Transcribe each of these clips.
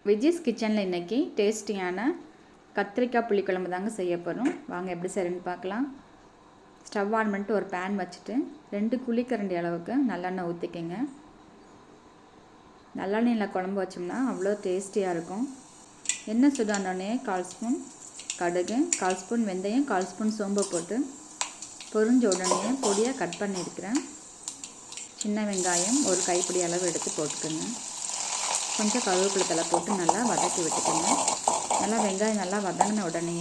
விஜிஸ் கிச்சனில் இன்றைக்கி டேஸ்டியான கத்திரிக்காய் புளிக்குழம்பு தாங்க செய்ய போகிறோம். வாங்க எப்படி செய்யணும்னு பார்க்கலாம். ஸ்டவ் ஆன் பண்ணிட்டு ஒரு பேன் வச்சுட்டு 2 குழிக்கரண்டி அளவுக்கு நல்லெண்ணெய் ஊற்றிக்கங்க. நல்லெண்ணெயில் குழம்பு வச்சோம்னா அவ்வளோ டேஸ்டியாக இருக்கும். எண்ணெய் சுடானோடனே 1/4 ஸ்பூன் கடுகு, 1/4 ஸ்பூன் வெந்தயம், 1/4 ஸ்பூன் சோம்பு போட்டு பொரிஞ்ச உடனே பொடியாக கட் பண்ணியிருக்கிறேன் சின்ன வெங்காயம் ஒரு கைப்பிடி அளவு எடுத்து போட்டுக்கோங்க. கொஞ்சம் கருவேப்பிலை தழை போட்டு நல்லா வதக்கி விட்டுக்கோங்க. நல்லா வெங்காயம் நல்லா வதங்கின உடனே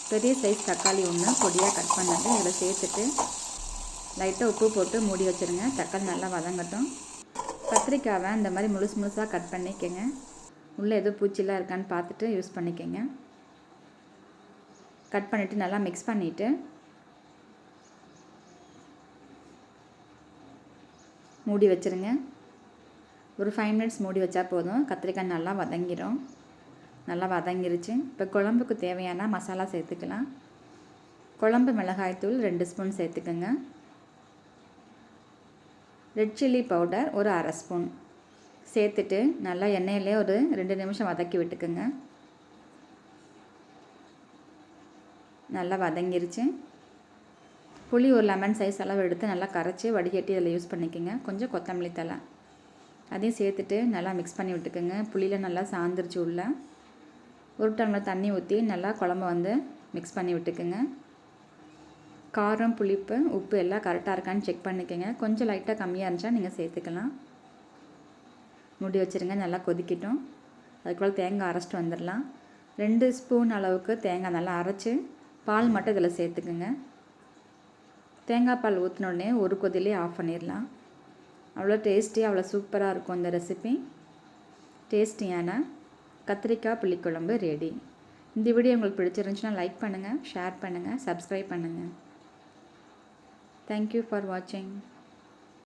பெரிய சைஸ் தக்காளி ஒன்று பொடியாக கட் பண்ணது இதில் சேர்த்துட்டு லைட்டாக உப்பு போட்டு மூடி வச்சுருங்க. தக்காளி நல்லா வதங்கட்டும். கத்திரிக்காவை இந்த மாதிரி முழுசாக கட் பண்ணிக்கோங்க. உள்ளே எதுவும் பூச்சிலாம் இருக்கான்னு பார்த்துட்டு யூஸ் பண்ணிக்கோங்க. கட் பண்ணிவிட்டு நல்லா மிக்ஸ் பண்ணிவிட்டு மூடி வச்சுருங்க. ஒரு 5 மினிட்ஸ் மூடி வச்சா போதும். கத்திரிக்காய் நல்லா வதங்கிடும். நல்லா வதங்கிருச்சு. இப்போ குழம்புக்கு தேவையான மசாலா சேர்த்துக்கலாம். குழம்பு மிளகாய்த்தூள் 2 ஸ்பூன் சேர்த்துக்கோங்க. ரெட் சில்லி பவுடர் ஒரு 1/2 ஸ்பூன் சேர்த்துட்டு நல்லா எண்ணெயிலே ஒரு 2 நிமிஷம் வதக்கி விட்டுக்குங்க. நல்லா வதங்கிருச்சு. புளி ஒரு லெமன் சைஸ் அளவு எடுத்து நல்லா கரைச்சி வடிகட்டி அதில் யூஸ் பண்ணிக்கோங்க. கொஞ்சம் கொத்தமல்லி தழை அதையும் சேர்த்துட்டு நல்லா மிக்ஸ் பண்ணி விட்டுக்குங்க. புளியில் நல்லா சாந்துருச்சு. உள்ள 1 டம்ளர் தண்ணி ஊற்றி நல்லா குழம்ப மிக்ஸ் பண்ணி விட்டுக்குங்க. காரம், புளிப்பு, உப்பு எல்லாம் கரெக்டாக இருக்கான்னு செக் பண்ணிக்கோங்க. கொஞ்சம் லைட்டாக கம்மியாக இருந்துச்சா நீங்கள் சேர்த்துக்கலாம். மூடி வச்சுருங்க. நல்லா கொதிக்கட்டும். அதுக்குள்ள தேங்காய் அரைச்சிட்டு வந்துடலாம். 2 ஸ்பூன் அளவுக்கு தேங்காய் நல்லா அரைச்சி பால் மட்டும் இதில் சேர்த்துக்குங்க. தேங்காய் பால் ஊற்றினோடனே ஒரு கொதிலே ஆஃப் பண்ணிடலாம். அவ்வளோ டேஸ்டியாக அவ்வளோ சூப்பராக இருக்கும் இந்த ரெசிபி. டேஸ்டியான கத்திரிக்காய் புளிக்குழம்பு ரெடி. இந்த வீடியோ உங்களுக்கு பிடிச்சிருந்துச்சுன்னா லைக் பண்ணுங்கள், ஷேர் பண்ணுங்கள், சப்ஸ்கிரைப் பண்ணுங்கள். தேங்க்யூ ஃபார் வாட்சிங்.